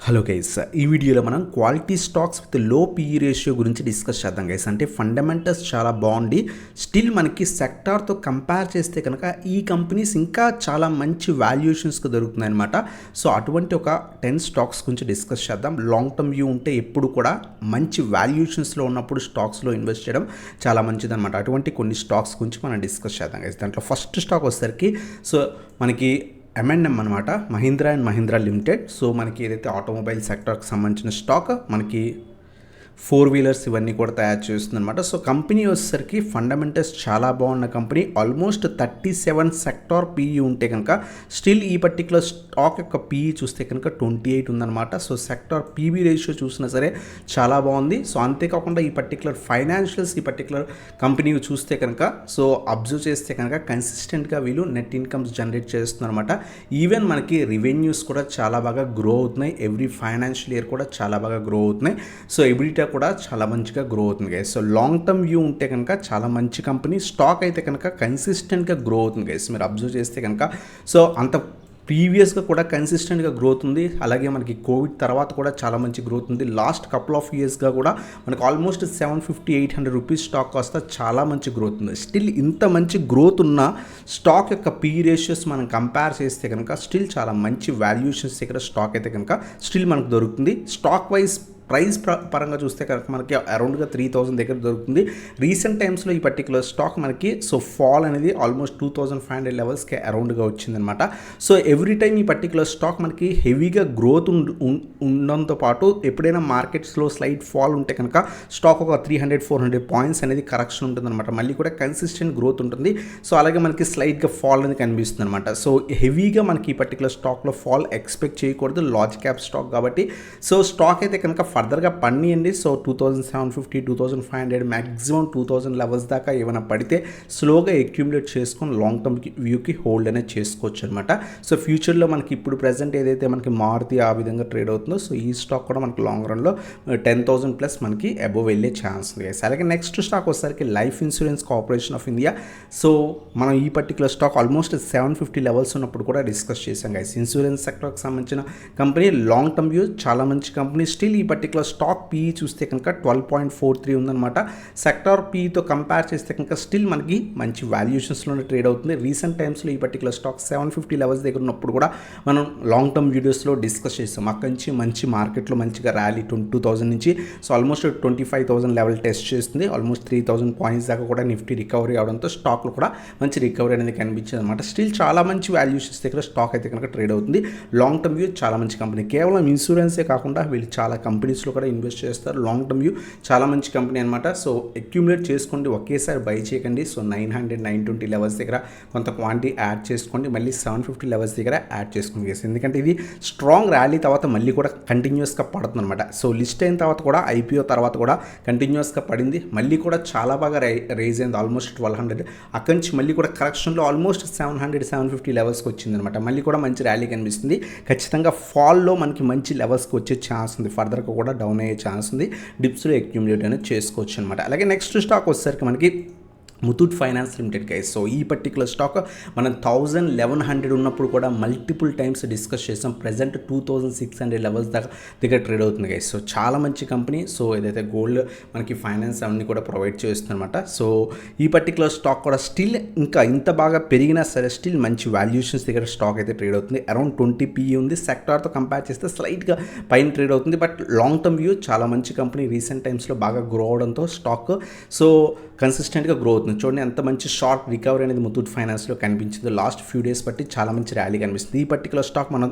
Hello guys, ఈ వీడియోలో మనం క్వాలిటీ స్టాక్స్ విత్ లో పీఈ రేషియో గురించి డిస్కస్ చేద్దాం గైస్. అంటే ఫండమెంటల్స్ చాలా బాగుండి స్టిల్ మనకి సెక్టార్తో కంపేర్ చేస్తే కనుక ఈ కంపెనీస్ ఇంకా చాలా మంచి వాల్యుయేషన్స్కి దొరుకుతున్నాయి అనమాట. సో అటువంటి ఒక 10 స్టాక్స్ గురించి డిస్కస్ చేద్దాం. లాంగ్ టర్మ్ వ్యూ ఉంటే ఎప్పుడు కూడా మంచి వాల్యుయేషన్స్లో ఉన్నప్పుడు స్టాక్స్లో ఇన్వెస్ట్ చేయడం చాలా మంచిదన్నమాట. అటువంటి కొన్ని స్టాక్స్ గురించి మనం డిస్కస్ చేద్దాం గైస్. దాంట్లో ఫస్ట్ స్టాక్ వచ్చేసరికి సో మనకి M&M అనమాట, Mahindra and Mahindra limited. So మనకి ఏదైతే ఆటోమొబైల్ సెక్టర్కి సంబంధించిన స్టాక్, మనకి 4 వీలర్స్ ఇవన్నీ కూడా తయారు చేస్తుంది అనమాట. సో కంపెనీ వచ్చేసరికి ఫండమెంటల్స్ చాలా బాగున్న కంపెనీ. ఆల్మోస్ట్ 37 సెక్టార్ పీఈ ఉంటే కనుక స్టిల్ ఈ పర్టికులర్ స్టాక్ యొక్క పీఈ చూస్తే కనుక 28 ఉందన్నమాట. సో సెక్టార్ పీబీ రేషియో చూసినా సరే చాలా బాగుంది. సో అంతేకాకుండా ఈ పర్టికులర్ ఫైనాన్షియల్స్, ఈ పర్టికులర్ కంపెనీ చూస్తే కనుక సో అబ్జర్వ్ చేస్తే కనుక కన్సిస్టెంట్గా వీళ్ళు నెట్ ఇన్కమ్స్ జనరేట్ చేస్తున్నారు అనమాట. ఈవెన్ మనకి రెవెన్యూస్ కూడా చాలా బాగా గ్రో అవుతున్నాయి. ఎవ్రీ ఫైనాన్షియల్ ఇయర్ కూడా చాలా బాగా గ్రో అవుతున్నాయి. సో ఎబిలిటా కూడా చాలా మంచిగా గ్రో అవుతుంది guys. So long term view ఉంటే కనుక చాలా మంచి కంపెనీ. స్టాక్ అయితే కనుక కన్సిస్టెంట్గా గ్రో అవుతుంది గైస్. మీరు అబ్జర్వ్ చేస్తే కనుక సో అంత ప్రీవియస్గా కూడా కన్సిస్టెంట్గా గ్రోత్ ఉంది. అలాగే మనకి కోవిడ్ తర్వాత కూడా చాలా మంచి గ్రోత్ ఉంది. లాస్ట్ కపుల్ ఆఫ్ ఇయర్స్గా కూడా మనకు ఆల్మోస్ట్ 750-800 రూపీస్ స్టాక్ వస్తే చాలా మంచి గ్రోత్ ఉంది. స్టిల్ ఇంత మంచి గ్రోత్ ఉన్న స్టాక్ యొక్క పీ రేషియోస్ మనం కంపేర్ చేస్తే కనుక స్టిల్ చాలా మంచి వాల్యుయేషన్స్ దగ్గర స్టాక్ అయితే కనుక స్టిల్ మనకు దొరుకుతుంది. స్టాక్ వైజ్ ప్రైస్ పరంగా చూస్తే కనుక మనకి అరౌండ్గా 3000 దగ్గర దొరుకుతుంది. రీసెంట్ టైమ్స్లో ఈ పర్టికులర్ స్టాక్ మనకి సో ఫాల్ అనేది ఆల్మోస్ట్ 2500 లెవెల్స్కి అరౌండ్గా వచ్చిందనమాట. సో ఎవ్రీ టైమ్ ఈ పర్టికులర్ స్టాక్ మనకి హెవీగా గ్రోత్ ఉండడంతో పాటు ఎప్పుడైనా మార్కెట్స్లో స్లైట్ ఫాల్ ఉంటే కనుక స్టాక్ ఒక 300-400 పాయింట్స్ అనేది కరెక్షన్ ఉంటుందన్నమాట. మళ్ళీ కూడా కన్సిస్టెంట్ గ్రోత్ ఉంటుంది. సో అలాగే మనకి స్లైట్గా ఫాల్ అనేది కనిపిస్తుంది అనమాట. సో హెవీగా మనకి ఈ పర్టికులర్ స్టాక్లో ఫాల్ ఎక్స్పెక్ట్ చేయకూడదు, లార్జ్ క్యాప్ స్టాక్ కాబట్టి. సో స్టాక్ అయితే కనుక ఫర్దర్గా పడియండి. సో 2750-2500 మ్యాక్సిమం 2000 లెవెల్స్ దాకా ఏమైనా పడితే స్లోగా అక్యూములేట్ చేసుకొని లాంగ్ టర్మ్ వ్యూకి హోల్డ్ అనేది చేసుకోవచ్చు అనమాట. సో ఫ్యూచర్లో మనకి ఇప్పుడు ప్రజెంట్ ఏదైతే మనకి మారుతి ఆ విధంగా ట్రేడ్ అవుతుందో సో ఈ స్టాక్ కూడా మనకి లాంగ్ రన్లో 10,000 ప్లస్ మనకి అబోవ్ వెళ్ళే ఛాన్స్ ఉంది. అలాగే నెక్స్ట్ స్టాక్ వచ్చేసరికి life insurance corporation of India. So మనం ఈ పర్టికులర్ స్టాక్ ఆల్మోస్ట్ 750 లెవెల్స్ ఉన్నప్పుడు కూడా డిస్కస్ చేసాం గైస్. ఇన్సూరెన్స్ సెక్టర్కి సంబంధించిన కంపెనీ, లాంగ్ టర్మ్ వ్యూ చాలా మంచి కంపెనీ. స్టిల్ ఈ పర్టికులర్ స్టాక్ పీఈ చూస్తే కనుక 12.43 ఉందన్నమాట. సెక్టార్ పీఈతో కంపేర్ చేస్తే కనుక స్టిల్ మనకి మంచి వాల్యుయేషన్స్లోనే ట్రేడ్ అవుతుంది. రీసెంట్ టైమ్స్లో ఈ పర్టికులర్ స్టాక్ 750 లెవెల్స్ దగ్గర ఉన్నప్పుడు కూడా మనం లాంగ్ టర్మ్ వీడియోస్లో డిస్కస్ చేస్తాం. అక్కడి నుంచి మంచి మార్కెట్లో మంచిగా ర్యాలీ 22,000 నుంచి సో ఆల్మోస్ట్ 25,000 లెవెల్ టెస్ట్ చేస్తుంది. ఆల్మోస్ట్ 3,000 పాయింట్స్ దాకా కూడా నిఫ్టీ రికవరీ అవడంతో స్టాక్లో కూడా మంచి రికవరీ అనేది కనిపించింది అనమాట. స్టిల్ చాలా మంచి వాల్యుయేషన్స్ దగ్గర స్టాక్ అయితే కనుక ట్రేడ్ అవుతుంది. లాంగ్ టర్మ్ వ్యూ చాలా మంచి కంపెనీ. కేవలం ఇన్సూరెన్సే కాకుండా వీళ్ళు చాలా కంపెనీస్లో కూడా ఇన్వెస్ట్ చేస్తారు. లాంగ్ టర్మ్ వ్యూ చాలా మంచి కంపెనీ అనమాట. సో అక్యూములేట్ చేసుకోండి, ఒకేసారి బై చేయకండి. సో 900-920 లెవెల్స్ దగ్గర కొంత క్వాంటిటీ యాడ్ చేసుకోండి, మళ్ళీ 750 లెవెల్స్ దగ్గర యాడ్ చేసుకోండి. ఎందుకంటే ఇది స్ట్రాంగ్ ర్యాలీ తర్వాత మళ్ళీ కూడా కంటిన్యూస్గా పడుతుంది అనమాట. సో లిస్ట్ అయిన తర్వాత కూడా ఐపీఓ తర్వాత కూడా కంటిన్యూస్గా పడింది. మళ్ళీ కూడా చాలా బాగా రైజ్ అయింది, ఆల్మోస్ట్ 1200. అక్కడి నుంచి మళ్ళీ కూడా కరెక్షన్లో ఆల్మోస్ట్ 700-750 లెవెల్స్కి వచ్చింది అనమాట. మళ్ళీ కూడా మంచి ర్యాలీ కనిపిస్తుంది. ఖచ్చితంగా ఫాల్లో మనకి మంచి లెవెల్స్కి వచ్చే ఛాన్స్ ఉంది. ఫర్దర్గా కూడా డౌన్ అయ్యే ఛాన్స్ ఉంది. డిప్స్లో అక్యూములేట్ అనేది చేసుకోవచ్చు అనమాట. అలాగే నెక్స్ట్ స్టాక్ వచ్చేసరికి మనకి Muthoot finance limited guys. So ఈ పర్టికులర్ స్టాక్ మనం 1100 ఉన్నప్పుడు కూడా మల్టిపుల్ టైమ్స్ డిస్కస్ చేసాం. ప్రజెంట్ 2600 లెవెల్స్ దగ్గర ట్రేడ్ అవుతుంది గైస్. సో చాలా మంచి కంపెనీ. సో ఏదైతే గోల్డ్ మనకి ఫైనాన్స్ అవన్నీ కూడా ప్రొవైడ్ చేస్తుందన్నమాట. సో ఈ పర్టికులర్ స్టాక్ కూడా స్టిల్ ఇంకా ఇంత బాగా పెరిగినా సరే స్టిల్ మంచి వాల్యుయేషన్స్ దగ్గర స్టాక్ అయితే ట్రేడ్ అవుతుంది. అరౌండ్ 20 పీఈ ఉంది. సెక్టార్తో కంపేర్ చేస్తే స్లైట్గా పైన ట్రేడ్ అవుతుంది. బట్ లాంగ్ టర్మ్ వ్యూ చాలా మంచి కంపెనీ. రీసెంట్ టైమ్స్లో బాగా గ్రో అవడంతో స్టాక్ సో కన్సిస్టెంట్గా గ్రో అవుతుంది. చూడండి ఎంత మంచి షార్ట్ రికవరీ అనేది ముతూట్ ఫైనాన్స్లో కనిపించింది. లాస్ట్ ఫ్యూ డేస్ బట్టి చాలా మంచి ర్యాలీ కనిపిస్తుంది. ఈ పర్టికులర్ స్టాక్ మనం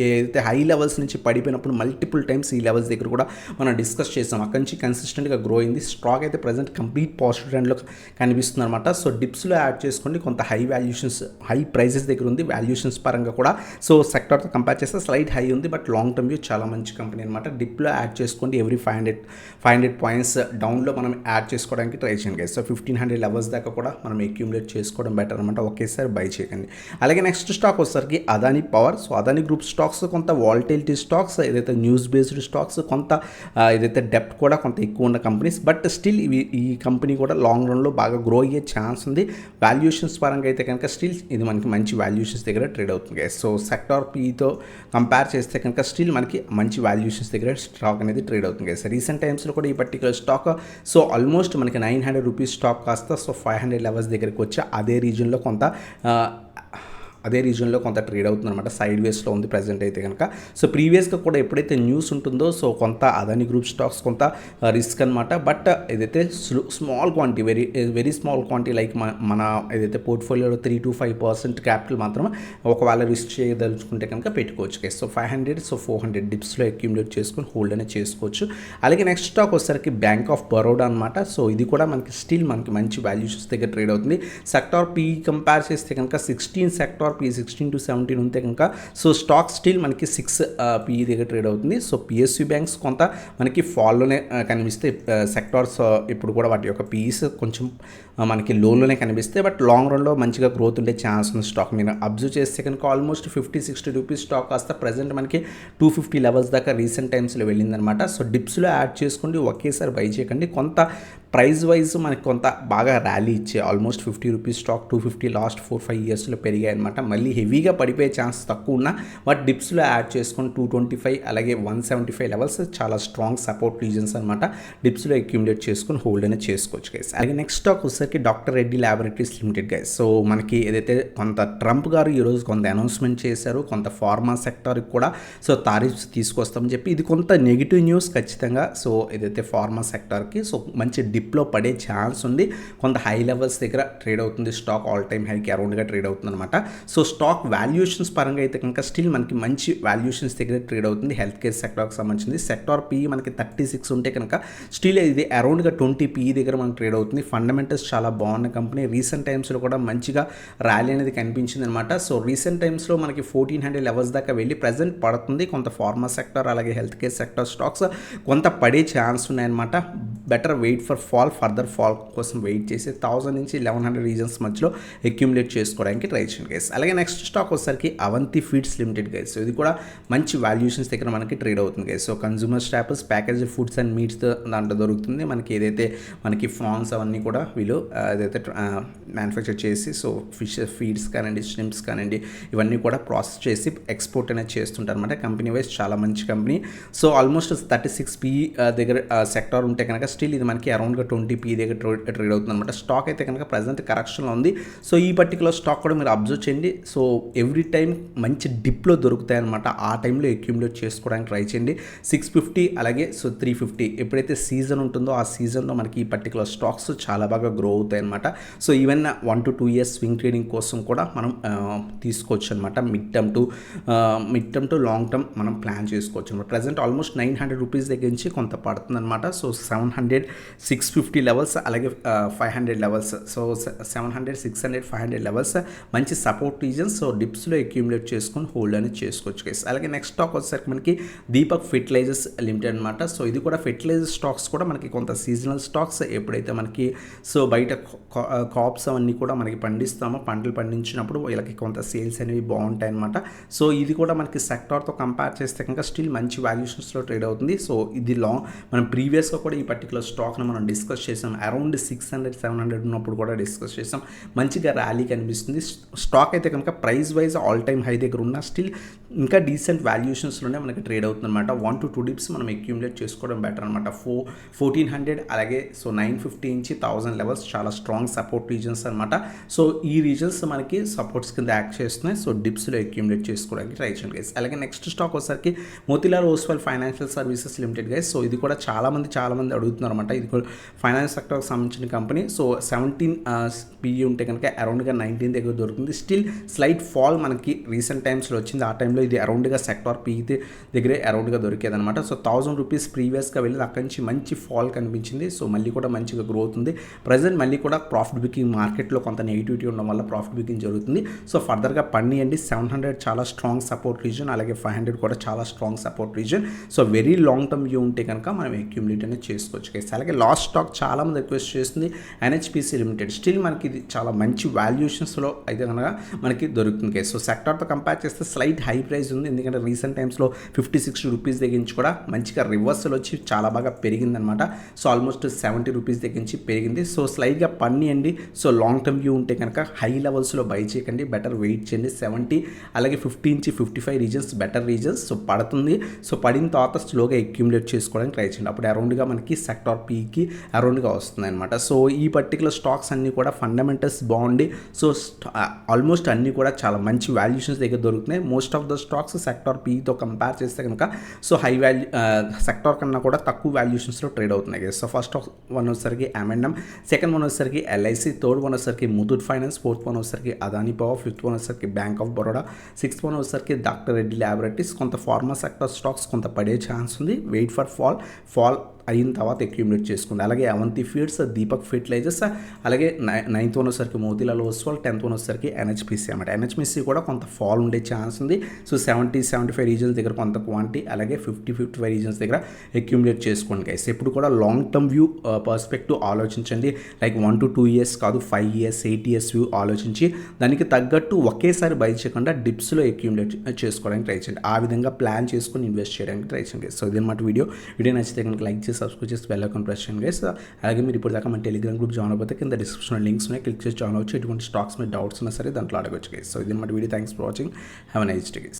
ఏదైతే హై లెవెల్స్ నుంచి పడిపోయినప్పుడు మల్టిపుల్ టైమ్స్ ఈ లెవెల్స్ దగ్గర కూడా మనం డిస్కస్ చేసాం. అక్కడి నుంచి కన్సిస్టెంట్గా గ్రో అయింది. స్టాక్ అయితే ప్రజెంట్ కంప్లీట్ పాజిటివ్ ట్రెండ్లో కనిపిస్తుంది అనమాట. సో డిప్స్లో యాడ్ చేసుకోండి. కొంత హై వాల్యుయేషన్స్, హై ప్రైజెస్ దగ్గర ఉంది. వాల్యుయేషన్స్ పరంగా కూడా సో సెక్టార్తో కంపేర్ చేస్తే స్లైట్ హై ఉంది. బట్ లాంగ్ టర్మ్ వ్యూ చాలా మంచి కంపెనీ అనమాట. డిప్లో యాడ్ చేసుకోండి. ఎవ్రీ 500 పాయింట్స్ డౌన్లో మనం యాడ్ చేసుకోవడానికి ట్రై చేయండి. చేయకండి గైస్. సో 1500 లెవెల్స్ దాకా కూడా మనం అక్యూములేట్ చేసుకోవడం బెటర్ అనమాట, ఒకేసారి బై చేయకండి. అలాగే నెక్స్ట్ స్టాక్ వచ్చేసరికి Adani power. So Adani group stocks కొంత వాలటిలిటీ స్టాక్స్, ఏదైతే న్యూస్ బేస్డ్ స్టాక్స్, కొంత ఏదైతే డెప్ట్ కూడా కొంత ఎక్కువ ఉన్న కంపెనీస్, బట్ స్టిల్ ఈ కంపెనీ కూడా లాంగ్ రన్లో బాగా గ్రో అయ్యే ఛాన్స్ ఉంది. వాల్యుయేషన్స్ పరంగా అయితే కనుక స్టిల్ ఇది మనకి మంచి వాల్యుయేషన్స్ దగ్గర ట్రేడ్ అవుతుంది గైస్. సో సెక్టార్ పీతో కంపేర్ చేస్తే కనుక స్టిల్ మనకి మంచి వాల్యుయేషన్స్ దగ్గర స్టాక్ అనేది ట్రేడ్ అవుతుంది గైస్. రీసెంట్ టైమ్స్లో కూడా ఈ పర్టికులర్ స్టాక్ సో ఆల్మోస్ట్ మనకి 900 రూపీస్ స్టాక్ కాస్త సో 500 లెవెల్స్ దగ్గరికి వచ్చి అదే రీజన్లో కొంత ట్రేడ్ అవుతుంది అనమాట. సైడ్ వేస్లో ఉంది ప్రజెంట్ అయితే కనుక. సో ప్రీవియస్గా కూడా ఎప్పుడైతే న్యూస్ ఉంటుందో సో కొంత అదాని గ్రూప్ స్టాక్స్ కొంత రిస్క్ అనమాట. బట్ ఏదైతే small quantity, very small quantity like మన ఏదైతే పోర్ట్ఫోలియోలో 3 to 5% క్యాపిటల్ మాత్రమే ఒకవేళ రిస్క్ చేయదలుచుకుంటే కనుక పెట్టుకోవచ్చు కేసు. సో 500 సో 400 డిప్స్లో అక్యూములేట్ చేసుకొని హోల్డ్ అనేది చేసుకోవచ్చు. అలాగే నెక్స్ట్ స్టాక్ వచ్చేసరికి బ్యాంక్ ఆఫ్ బరోడా అనమాట. సో ఇది కూడా మనకి స్టిల్ మనకి మంచి వాల్యూషన్స్ దగ్గర ట్రేడ్ అవుతుంది. సెక్టార్ పీ కంపేర్ చేస్తే కనుక 16 సెక్టార్ పీ 16 to 17 ఉంటే కనుక సో స్టాక్ స్టిల్ మనకి 6 పీఈ దగ్గర ట్రేడ్ అవుతుంది. సో పిఎస్యూ బ్యాంక్స్ కొంత మనకి ఫాల్లోనే కనిపిస్తే, సెక్టార్స్ ఇప్పుడు కూడా వాటి యొక్క పీఈస్ కొంచెం మనకి లోన్లోనే కనిపిస్తే, బట్ లాంగ్ రన్లో మంచిగా గ్రోత్ ఉండే ఛాన్స్ ఉంది. స్టాక్ మీరు అబ్జర్వ్ చేస్తే కనుక ఆల్మోస్ట్ 50-60 రూపీస్ స్టాక్ కాస్త ప్రజెంట్ మనకి 250 లెవెల్స్ దాకా రీసెంట్ టైమ్స్లో వెళ్ళిందనమాట. సో డిప్స్లో యాడ్ చేసుకోండి, ఒకేసారి బై చేయకండి. కొంత ప్రైస్ వైజ్ మనకి కొంత బాగా ర్యాలీ ఇచ్చే ఆల్మోస్ట్ 50 రూపీస్ స్టాక్ 250 లాస్ట్ 4-5 ఇయర్స్లో పెరిగాయి అనమాట. మళ్ళీ హెవీగా పడిపోయే ఛాన్స్ తక్కువ ఉన్నా బట్ డిప్స్లో యాడ్ చేసుకొని 225 అలాగే 175 లెవెల్స్ చాలా స్ట్రాంగ్ సపోర్ట్ రీజన్స్ అనమాట. డిప్స్లో అక్యూములేట్ చేసుకొని హోల్డ్ అనేది చేసుకోవచ్చు గైస్. అలాగే నెక్స్ట్ స్టాక్ వచ్చేసరికి doctor Reddy laboratories limited guys. So మనకి ఏదైతే కొంత ట్రంప్ గారు ఈరోజు కొంత అనౌన్స్మెంట్ చేశారు, కొంత ఫార్మా సెక్టార్కి కూడా సో టారిఫ్స్ తీసుకొస్తామని చెప్పి, ఇది కొంత నెగిటివ్ న్యూస్ ఖచ్చితంగా. సో ఏదైతే ఫార్మా సెక్టార్కి సో మంచి డిప్లో పడే ఛాన్స్ ఉంది. కొంత హై లెవెల్స్ దగ్గర ట్రేడ్ అవుతుంది స్టాక్, ఆల్ టైమ్ హైకి అరౌండ్గా ట్రేడ్ అవుతుంది అనమాట. సో స్టాక్ వాల్యుయేషన్స్ పరంగా అయితే కనుక స్టిల్ మనకి మంచి వాల్యుయేషన్స్ దగ్గర ట్రేడ్ అవుతుంది. హెల్త్ కేర్ సెక్టార్కి సంబంధించింది. సెక్టార్ పీ మనకి 36 ఉంటే కనుక స్టిల్ ఇది అరౌండ్గా 20 పీ దగ్గర మనకి ట్రేడ్ అవుతుంది. ఫండమెంటల్స్ చాలా బాగున్న కంపెనీ. రీసెంట్ టైమ్స్లో కూడా మంచిగా ర్యాలీ అనేది కనిపించింది అనమాట. సో రీసెంట్ టైమ్స్లో మనకి 1400 లెవెల్స్ దాకా వెళ్ళి ప్రజెంట్ పడుతుంది. కొంత ఫార్మా సెక్టర్ అలాగే హెల్త్ కేర్ సెక్టర్ స్టాక్స్ కొంత పడే ఛాన్స్ ఉన్నాయన్నమాట. Better wait for further fall కోసం వెయిట్ చేసి 1000 నుంచి 1100 రీజన్స్ మధ్యలో అక్యూములేట్ చేసుకోవడానికి ట్రై చేయండి గైస్. అలాగే నెక్స్ట్ స్టాక్ వచ్చేసరికి Avanti feeds limited guys. So ఇది కూడా మంచి వాల్యుయేషన్స్ దగ్గర మనకి ట్రేడ్ అవుతుంది guys. So consumer staples, package foods and meats దాంట్లో దొరుకుతుంది మనకి. ఏదైతే మనకి ఫాన్స్ అవన్నీ కూడా వీళ్ళు ఏదైతే మ్యానుఫ్యాక్చర్ చేసి సో ఫిష్ ఫీడ్స్ కానివ్వండి, స్ట్రిమ్స్ కానివ్వండి, ఇవన్నీ కూడా ప్రాసెస్ చేసి ఎక్స్పోర్ట్ అనేది చేస్తుంటారు అనమాట. కంపెనీ వైజ్ చాలా మంచి కంపెనీ. సో ఆల్మోస్ట్ 36 పీ దగ్గర సెక్టార్ ఉంటే కనుక స్టిల్ ఇది మనకి అరౌండ్గా 20 పీ దగ్గర ట్రేడ్ అవుతుంది అనమాట. స్టాక్ అయితే కనుక ప్రజెంట్ కరెక్షన్లో ఉంది. సో ఈ పర్టికులర్ స్టాక్ కూడా మీరు అబ్జర్వ్ చేయండి. సో ఎవ్రీ టైం మంచి డిప్లో దొరుకుతాయి అనమాట. ఆ టైంలో అక్యూములేట్ చేసుకోవడానికి ట్రై చేయండి. 650 అలాగే సో 350 ఎప్పుడైతే సీజన్ ఉంటుందో ఆ సీజన్లో మనకి ఈ పర్టికులర్ స్టాక్స్ చాలా బాగా గ్రో అవుతాయి అనమాట. So even 1 to 2 years swing trading కోసం కూడా మనం తీసుకోవచ్చు అనమాట. Mid term two long term మనం ప్లాన్ చేసుకోవచ్చు అనమాట. ప్రజెంట్ ఆల్మోస్ట్ 900 రూపీస్ దగ్గర నుంచి కొంత పడుతుంది అనమాట. సో 700, 650 లెవెల్స్ అలాగే 500 లెవెల్స్. సో 700, 600, 500 లెవెల్స్ మంచి సపోర్ట్ రీజన్స్. సో డిప్స్లో అక్యూములేట్ చేసుకొని హోల్డ్ అనేది చేసుకోవచ్చు గైస్. అలాగే నెక్స్ట్ స్టాక్ వచ్చేసరికి మనకి దీపక్ ఫెర్టిలైజర్స్ లిమిటెడ్ అనమాట. సో ఇది కూడా ఫెర్టిలైజర్ స్టాక్స్ కూడా మనకి కొంత సీజనల్ స్టాక్స్. ఎప్పుడైతే మనకి సో బయట క్రాప్స్ అవన్నీ కూడా మనకి పండిస్తామో, పంటలు పండించినప్పుడు వీళ్ళకి కొంత సేల్స్ అనేవి బాగుంటాయి అనమాట. సో ఇది కూడా మనకి సెక్టార్తో కంపేర్ చేస్తే కనుక స్టిల్ మంచి వాల్యుయేషన్స్లో ట్రేడ్ అవుతుంది. సో ఇది మనం ప్రీవియస్గా కూడా ఈ పర్టికులర్ స్టాక్ను మనం డిస్కస్ చేసాం. అరౌండ్ 600, 700 ఉన్నప్పుడు కూడా డిస్కస్ చేసాం. మంచిగా ర్యాలీ కనిపిస్తుంది. స్టాక్ అయితే కనుక price wise all time high దగ్గర ఉన్న స్టిల్ ఇంకా డీసెంట్ వాల్యుయేషన్స్లోనే మనకి ట్రేడ్ అవుతుంది అనమాట. 1 to 2 డిప్స్ మనం అక్యూములేట్ చేసుకోవడం బెటర్ అనమాట. 1400 అలాగే సో 950 నుంచి 1000 లెవెల్స్ చాలా స్ట్రాంగ్ సపోర్ట్ రీజన్స్ అనమాట. సో ఈ రీజన్స్ మనకి సపోర్ట్స్ కింద యాక్ట్ చేస్తున్నాయి. సో డిప్స్లో అక్యూములేట్ చేసుకోవడానికి ట్రై చేయండి గైస్. అలాగే నెక్స్ట్ స్టాక్ వచ్చేసరికి Motilal Oswal financial services limited guys. So ఇది కూడా చాలా మంది అడుగుతున్నారు అనమాట. ఇది కూడా ఫైనాన్స్ సెక్టర్కి సంబంధించిన కంపెనీ. సో 17 పీఈ ఉంటే కనుక అరౌండ్గా 19 దగ్గర దొరుకుతుంది. స్టిల్ స్లైట్ ఫాల్ మనకి రీసెంట్ టైమ్స్లో వచ్చింది. ఆ టైంలో ఇది అరౌండ్గా సెక్టార్ పీఈ దగ్గరే అరౌండ్గా దొరికేది అనమాట. సో 1000 రూపీస్ ప్రీవియస్గా వెళ్ళి అక్కడి నుంచి మంచి ఫాల్ కనిపించింది. సో మళ్ళీ కూడా మంచిగా గ్రోత్ ఉంది. ప్రజెంట్ మళ్ళీ కూడా ప్రాఫిట్ బుకింగ్ మార్కెట్లో కొంత నెగిటివిటీ ఉండడం వల్ల ప్రాఫిట్ బుకింగ్ జరుగుతుంది. సో ఫర్దర్గా పండియండి. 700 చాలా స్ట్రాంగ్ సపోర్ట్ రీజన్, అలాగే 500 కూడా చాలా strong support reason. So very long term view ఉంటే కనుక మనం అక్యూములేట్ అనేది చేసుకోవచ్చు. చేసుకోవచ్చు గైస్. అలాగే లాస్ట్ స్టాక్ చాలామంది రిక్వెస్ట్ చేస్తుంది ఎన్హెచ్పిసి లిమిటెడ్. స్టిల్ మనకి ఇది చాలా మంచి వాల్యుయేషన్స్లో అయితే కనుక మనకి దొరుకుతుంది గైస్. సో సెక్టార్తో కంపేర్ చేస్తే స్లైట్ హై ప్రైస్ ఉంది, ఎందుకంటే రీసెంట్ టైమ్స్లో 50-60 రూపీస్ దగ్గరించి కూడా మంచిగా రివర్సల్ వచ్చి చాలా బాగా పెరిగిందనమాట. సో ఆల్మోస్ట్ 70 రూపీస్ దగ్గరించి పెరిగింది. సో స్లైట్గా పన్నియండి. సో లాంగ్ టర్మ్ వ్యూ ఉంటే కనుక హై లెవెల్స్లో బై చేయకండి, బెటర్ వెయిట్ చేయండి. 70 అలాగే 50 నుంచి 55 రీజన్స్ బెటర్ రీజన్స్. సో పడుతుంది, సో పడిన తర్వాత స్లోగా అక్యూములేట్ చేసుకోవడానికి ట్రై చేయండి. అప్పుడు అరౌండ్గా మనకి సెక్టార్ పీకి అరౌండ్గా వస్తుంది అనమాట. సో ఈ పర్టికులర్ స్టాక్స్ అన్నీ కూడా ఫండమెంటల్స్ బాగుండి, సో ఆల్మోస్ట్ అన్నీ కూడా చాలా మంచి వాల్యుయేషన్స్ దగ్గర దొరుకుతున్నాయి. Most of the stocks sector పీతో కంపేర్ చేస్తే కనుక సో హై వాల్యూ సెక్టార్ కన్నా కూడా తక్కువ వాల్యుయేషన్స్లో ట్రేడ్ అవుతున్నాయి. సో ఫస్ట్ వన్ వచ్చేసరికి M&M, సెకండ్ వన్ వచ్చేసరికి LIC, థర్డ్ వన్ వచ్చేసరికి ముతూట్ ఫైనాన్స్, ఫోర్త్ వన్ వచ్చేసరికి అదానీ పవర్, ఫిఫ్త్ వన్ వచ్చేసరికి bank of Baroda, sixth one వచ్చేసరికి డాక్టర్ రెడ్డి ల్యాబొరేటరీస్. కొంత ఫార్మా సెక్టర్ స్టాక్స్ కొంత పడే ఛాన్స్ ఉంది. వెయిట్ ఫర్ ఫాల్ అయిన తర్వాత అక్యూములేట్ చేసుకోండి. అలాగే అవంతి ఫీడ్స్, దీపక్ ఫెర్టిలైజర్స్, అలాగే నైన్త్ వన్ వచ్చేసరికి మోతీలాల్ ఓస్వాల్, 10th వన్ వచ్చేసరికి NHPC అనమాట. NHPC కూడా కొంత ఫాల్ ఉండే ఛాన్స్ ఉంది. సో 70-75 రీజన్స్ దగ్గర కొంత క్వాంటిటీ, అలాగే 50-55 రీజన్స్ దగ్గర అక్యూములేట్ చేసుకోండి గైస్. ఎప్పుడు కూడా లాంగ్ టర్మ్ వ్యూ పర్స్పెక్టివ్ ఆలోచించండి. లైక్ 1 to 2 years కాదు, 5 years 8 years వ్యూ ఆలోచించి దానికి తగ్గట్టు ఒకేసారి బై చేయకుండా డిప్స్లో అక్యూములేట్ చేసుకోవడానికి ట్రై చేయండి. ఆ విధంగా ప్లాన్ చేసుకొని ఇన్వెస్ట్ చేయడానికి ట్రై చేయండి. సో ఇదన్నమాట వీడియో నచ్చితే కనుక లైక్ చేసి సబ్స్క్రైబ్ చేసి బెల్ ఐకాన్ ప్రెస్ చేయండి గైస్. అలాగే మీరు ఇప్పుడు దాకా మన టెలిగ్రామ్ గ్రూప్ జాయిన్ అయిపోతే కింద డిస్క్రిప్షన్లో లింక్స్ ఉన్నాయి, క్లిక్ చేసి జాయిన్ అవ్వచ్చు. ఎటువంటి స్టాక్స్ మీద డౌట్స్ ఉన్నా సరే దాంట్లో అడగవచ్చు గైస్. సో ఇది మన video. Thanks for watching. Have a nice day guys.